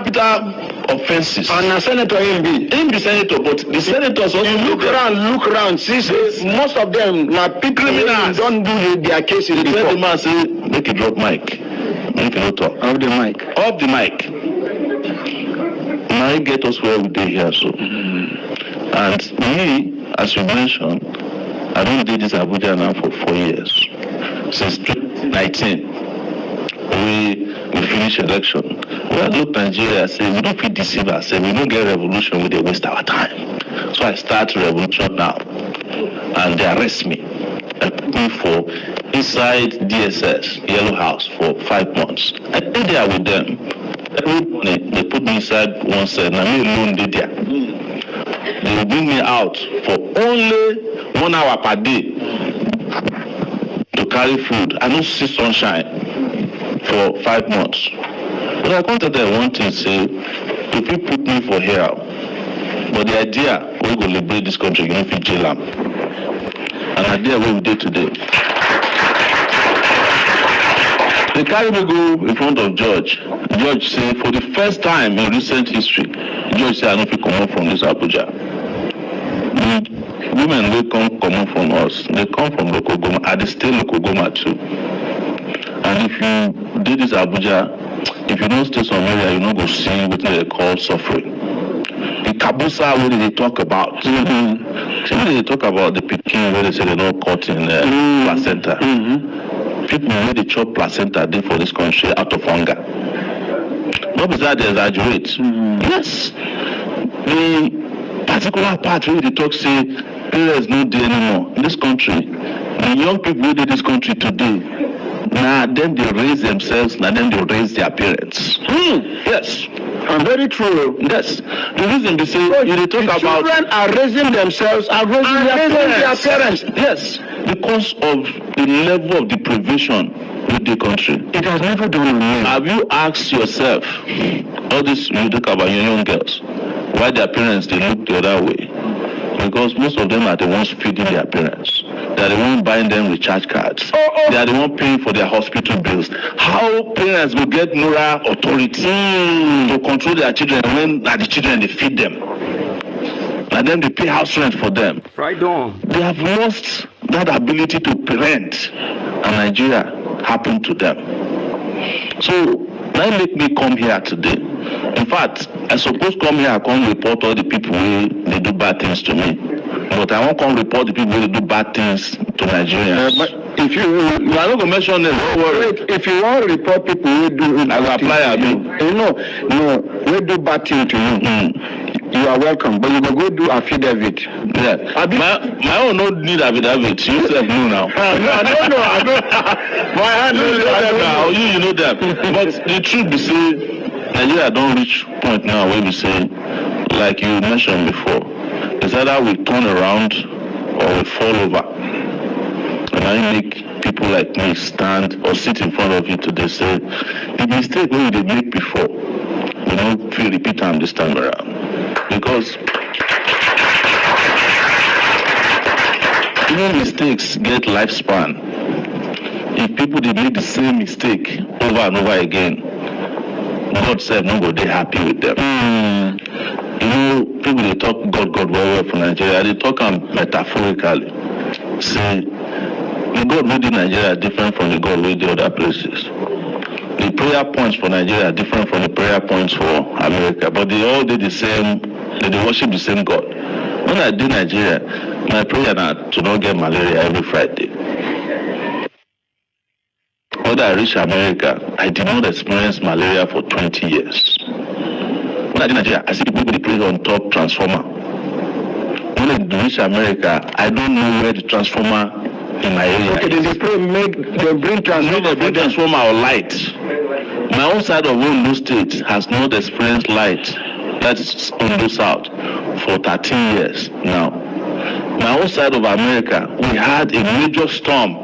capital offences. And a senator him be senator, but the senators also look around, see most of them now people don't do their cases. They tell the man say make it drop mic. Make it talk. Off the mic. Off the mic. Now he get us where we did here so. And me, as you mentioned, I don't do this Abuja now for 4 years. Since 2019, we finish election. We look Nigeria and say we don't feel deceive ourselves, we don't get revolution, we dey waste our time. So I start revolution now. And they arrest me. And put me for inside DSS, Yellow House, for 5 months. I stay there with them. Every morning they put me inside one cell, and me alone did there. They will bring me out for only 1 hour per day to carry food. I don't see sunshine for 5 months. But I come to them one thing, say, if you put me for here, but the idea we go liberate this country, you know, if you jail them. And the idea we did today. They carry me go in front of judge. Judge say, for the first time in recent history, judge say, I don't feel come out from this Abuja. Women will come out from us. They come from Lokogoma. They stay Lokogoma too. And if you did this Abuja, if you don't stay somewhere, you don't go see what they call suffering. The Kabusa, where they talk about. See, they talk about the Peking, where they say they don't cut in placenta. People where they chop placenta did for this country out of hunger. Not because they exaggerate. Yes. The particular part where they talk say parents no there anymore in this country. The young people who did this country today, now then they raise themselves, now then they raise their parents. Yes. And very true. Yes. The reason they say they talk about children are raising themselves, are raising their parents. Yes. Because of the level of deprivation with the country. It has never done on me. Have you asked yourself, all this you talk about your young girls, why their parents they look the other way? Because most of them are the ones feeding their parents. They are the ones buying them recharge cards. They are the ones paying for their hospital bills. How parents will get moral authority to control their children when the children they feed them? And then they pay house rent for them. Right on. They have lost that ability to parent, and Nigeria happened to them. So that make me come here today. In fact, I suppose come here and come report all the people who they do bad things to me. But I won't come report the people who do bad things to Nigerians. But if you are not going to mention them, don't worry. If you want to report people who do I will apply a bit. No, we do bad things to you. You are welcome, but you will go do affidavit. Yeah. My own no need affidavit. You said no now. No, I don't know. My hand you know them now. You know them. But the truth is, Nigeria don't reach point now where we say, like you mentioned before, it's either we turn around or we fall over. And I make people like me stand or sit in front of you today say, the mistake we they make before, we don't feel repeat them this time around. Because even mistakes get lifespan. If people they make the same mistake over and over again, God said no go they happy with them. You know, people they talk God well for Nigeria, they talk metaphorically. Say the God made in Nigeria different from the God made the other places. The prayer points for Nigeria are different from the prayer points for America, but they all did the same, they worship the same God. When I did Nigeria, my prayer now to not get malaria every Friday. When I reached America, I did not experience malaria for 20 years. When I did Nigeria, I see people they pray on top transformer. When I reach America, I don't know where the transformer in my area. Okay, they bring transformer or light. My own side of Ondo State has not experienced light. That is Ondo South for 13 years now. My own side of America, we had a major storm.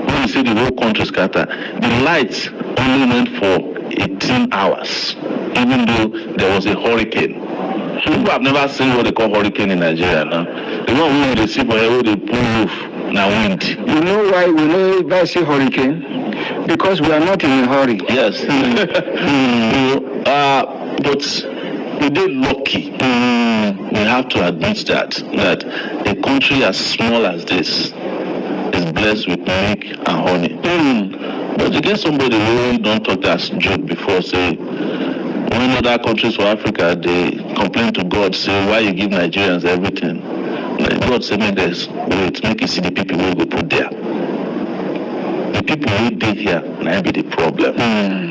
When you see the whole country scatter, the lights only went for 18 hours, even though there was a hurricane. People have never seen what they call hurricane in Nigeria now. The one they see for here, they pull roof, now wind. You know why we never see hurricane? Because we are not in a hurry. Yes. But we did lucky. We have to admit that a country as small as this is blessed with milk and honey. But you get somebody who don't talk that joke before, say, when other countries for Africa, they complain to God, say, why you give Nigerians everything? Like God say, make you see the people who go put there. The people who did here, now be the problem.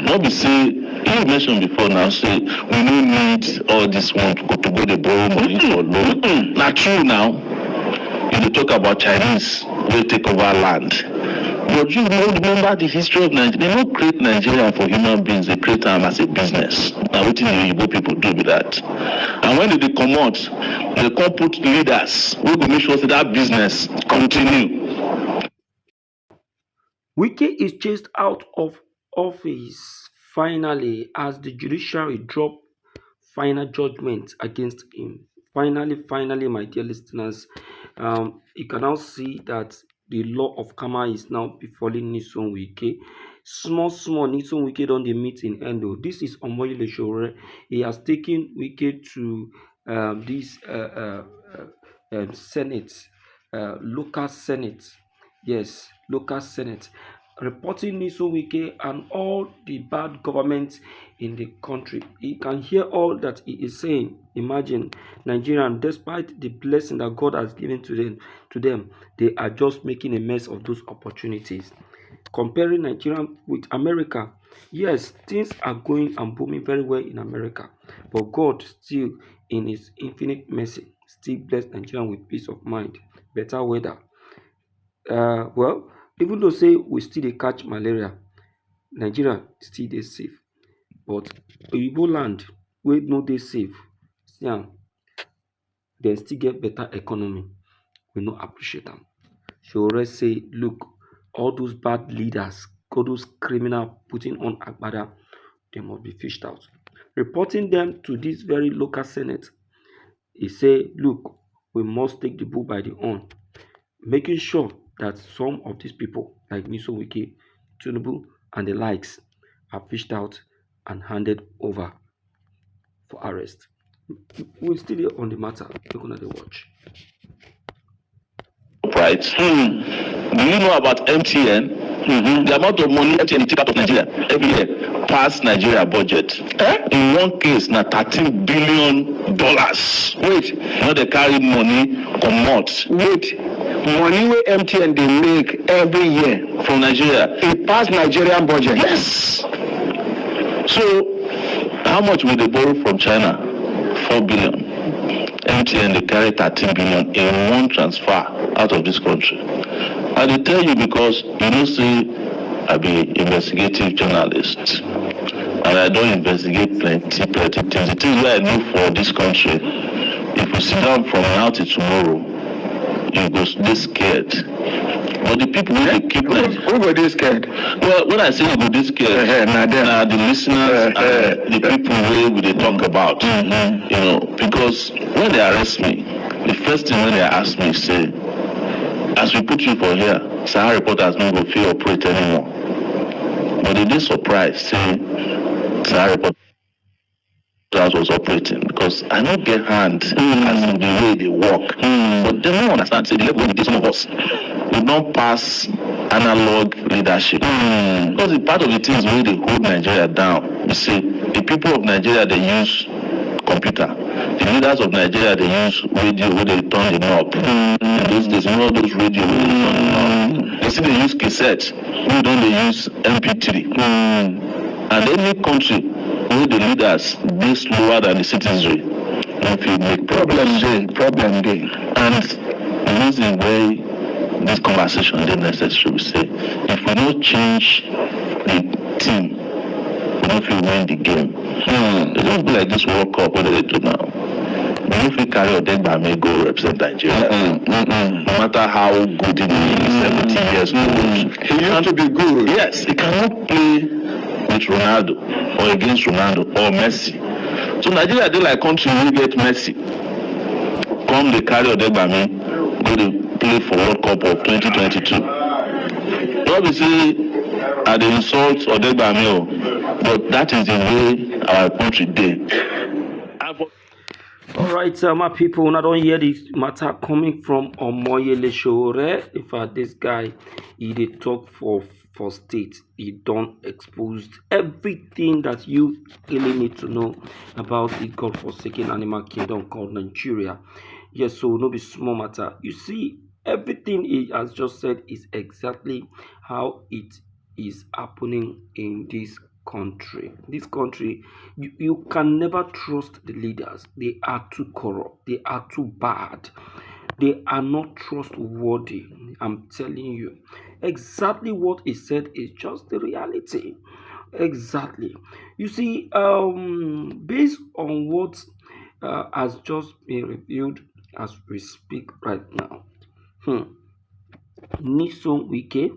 Not be say, you mentioned before now, say, we don't need all this one to go to borrow money for loan. Not true now. You talk about Chinese, will take over land. But you don't remember the history of Nigeria. They don't create Nigeria for human beings, they create them as a business. Now what do you people do with that? And when they come out, they come put leaders who will make sure that business continue. Wike is chased out of office finally as the judiciary dropped final judgment against him. Finally, my dear listeners, you can now see that the law of karma is now befalling Nyesom Wike. Small Nyesom Wike don dey meet in Endo. This is Omoyele Sowore. He has taken Wike to this Senate, local Senate. Yes, local Senate, reporting Nyesom Wike and all the bad government in the country. You can hear all that he is saying. Imagine Nigerians, despite the blessing that God has given to them, they are just making a mess of those opportunities. Comparing Nigeria with America, yes, things are going and booming very well in America, but God still, in His infinite mercy, still bless Nigeria with peace of mind, better weather. Well, even though say we still dey catch malaria, Nigeria still dey safe. But Oyibo land wey no dey safe, see am, dem still get better economy. We no appreciate am. Sowore say, look, all those bad leaders, all those criminals putting on agbada, they must be fished out. Reporting them to this very local Senate, he say, look, we must take the bull by the horn, making sure that some of these people, like Nyesom Wike, Tinubu, and the likes, are fished out and handed over for arrest. We're still on the matter. We're going to watch. Right. Do you know about MTN? The amount of money MTN take out of Nigeria every year past Nigeria budget. In one case, now $13 billion. Wait, now they carry money come out. Wait, money where MTN they make every year from Nigeria. It pass Nigerian budget. Yes. So, how much will they borrow from China? 4 billion. MTN they carry 13 billion in one transfer out of this country. And they tell you because you know say I be investigative journalist and I don't investigate plenty things. The things that I know for this country, if we sit down from now till tomorrow, you go stay scared. But the people who keep who go this scared? Well, when I say you go this scared, now the listeners and the people who they talk about, you know, because when they arrest me, the first thing when they ask me say, as we put you for here, Sahara reporters no go feel operate anymore. But they did surprise say Sahara reporters was operating because I don't get hand as in the way they work. But they don't understand, say the level of some of us we don't pass analog leadership. Because the part of the things where they hold Nigeria down, you see, the people of Nigeria they use computer. The leaders of Nigeria they use radio where they turn the knob. In those days, you know those radio where they turn the knob. They see they use cassette, we don't they use MP3. And any country where the leaders they slower than the citizenry, don't feel make problem day. And the reason why this conversation is necessary, we say, if we don't change the team, we don't feel win the game. It don't be like this World Cup, what do they do now? We don't feel carry Ägäīñst go represent Nigeria. No matter how good it is, 70 years old. He used to be good. Yes, he cannot play with Ronaldo or against Ronaldo or Messi. So Nigeria they like country who get Messi. Come they carry Ägäīñst, go to play for World Cup of 2022. Obviously, at the insult of Ägäīñst, but that is the way our country dey. All right, my people, I don't hear this matter coming from Omoyele Sowore. In fact, this guy, he dey talk for state. He don't expose everything that you really need to know about the godforsaken animal kingdom called Nigeria. Yes, so no be small matter. You see, everything he has just said is exactly how it is happening in this country. This country, you can never trust the leaders. They are too corrupt. They are too bad. They are not trustworthy. I'm telling you. Exactly what he said is just the reality. Exactly. You see, based on what has just been revealed as we speak right now, Nyesom Wike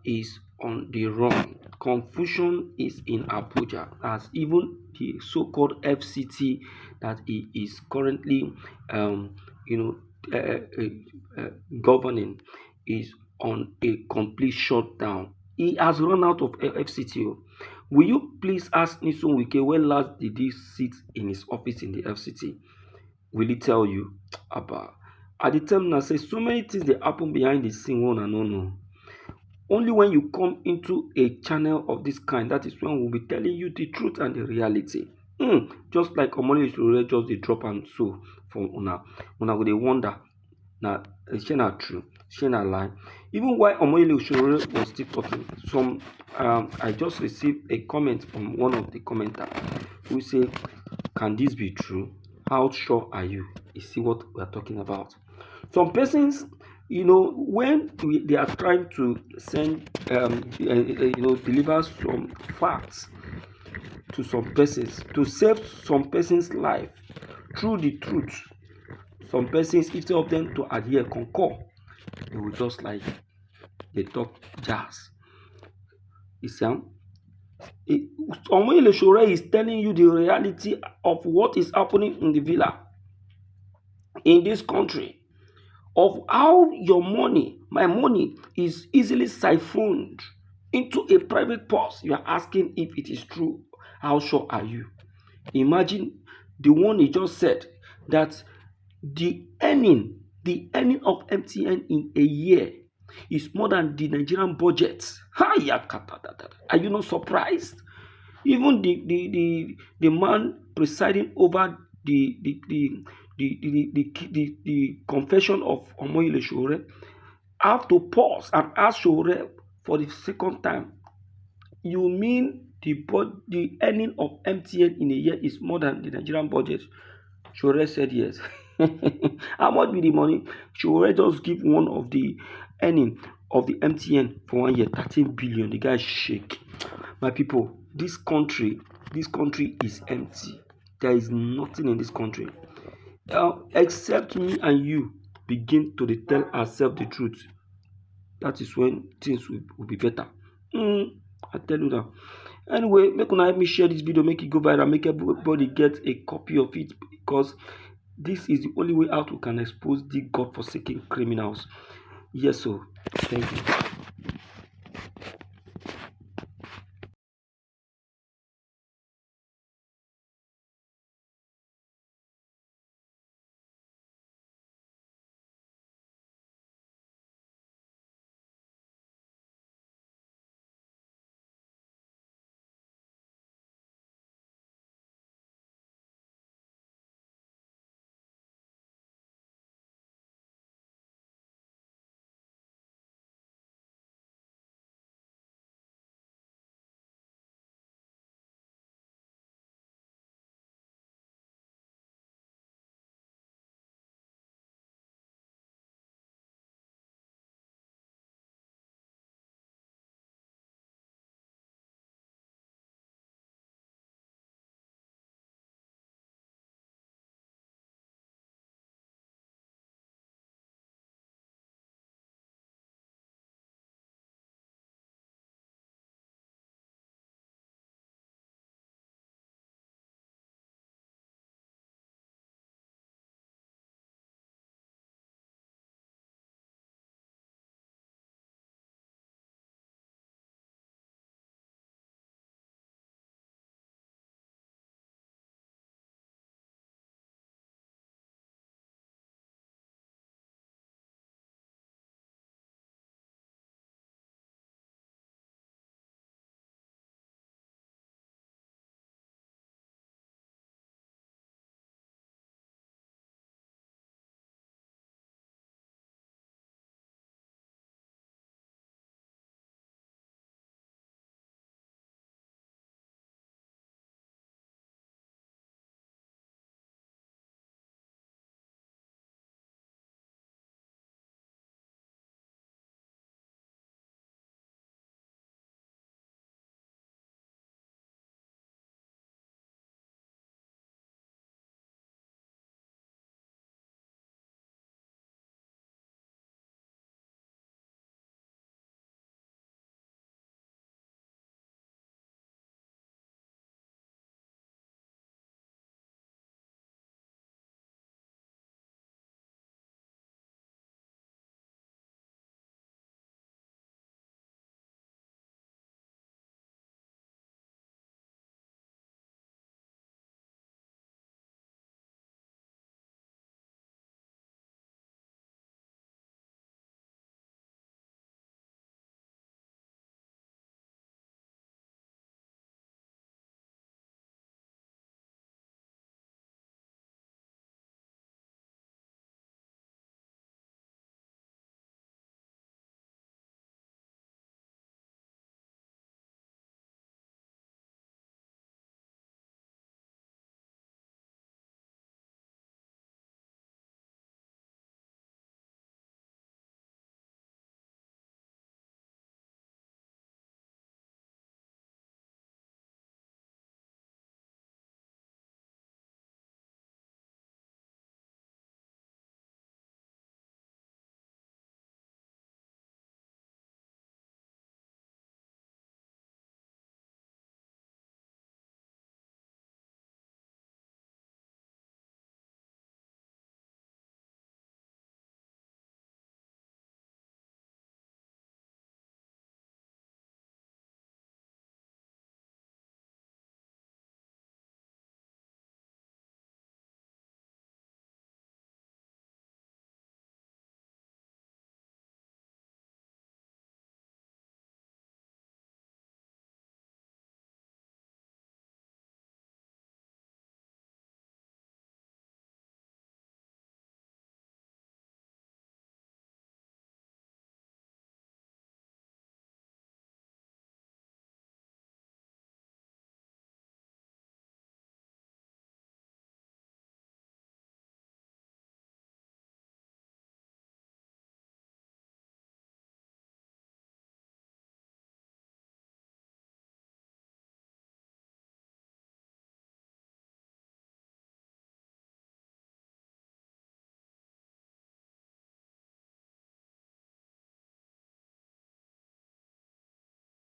is on the run. Confusion is in Abuja, as even the so-called FCT that he is currently, you know, governing is on a complete shutdown. He has run out of FCT. Will you please ask Nyesom Wike when last did he sit in his office in the FCT? Will he tell you about? At the time, I say so many things that happen behind the scene. One and no. Only when you come into a channel of this kind, that is when we'll be telling you the truth and the reality. Just like Omoyele Sowore just the drop and so from una go dey wonder na she na true, she na lie. Even while Omoyele Sowore was still talking, I just received a comment from one of the commenters who say, "Can this be true? How sure are you?" You see what we are talking about. Some persons, when they are trying to send, deliver some facts to some persons to save some person's life through the truth, some persons, instead of them to adhere, concur, they will just like they talk jazz. You see, Omoyele Sowore is telling you the reality of what is happening in the villa, in this country, of how your money, my money, is easily siphoned into a private purse. You are asking if it is true. How sure are you? Imagine the one he just said, that the earning of MTN in a year is more than the Nigerian budget. Are you not surprised? Even the man presiding over the confession of Omoyele Sowore have to pause and ask Sowore for the second time, "You mean the earning of MTN in a year is more than the Nigerian budget?" Sowore said yes. How much be the money? Sowore just give one of the earning of the MTN for 1 year, 13 billion. The guy shake. My people, this country is empty. There is nothing in this country. Except me and you begin to tell ourselves the truth. That is when things will be better. I tell you now. Anyway, make una help me share this video, make it go viral, make everybody get a copy of it, because this is the only way out we can expose the godforsaken criminals. Yes, so thank you.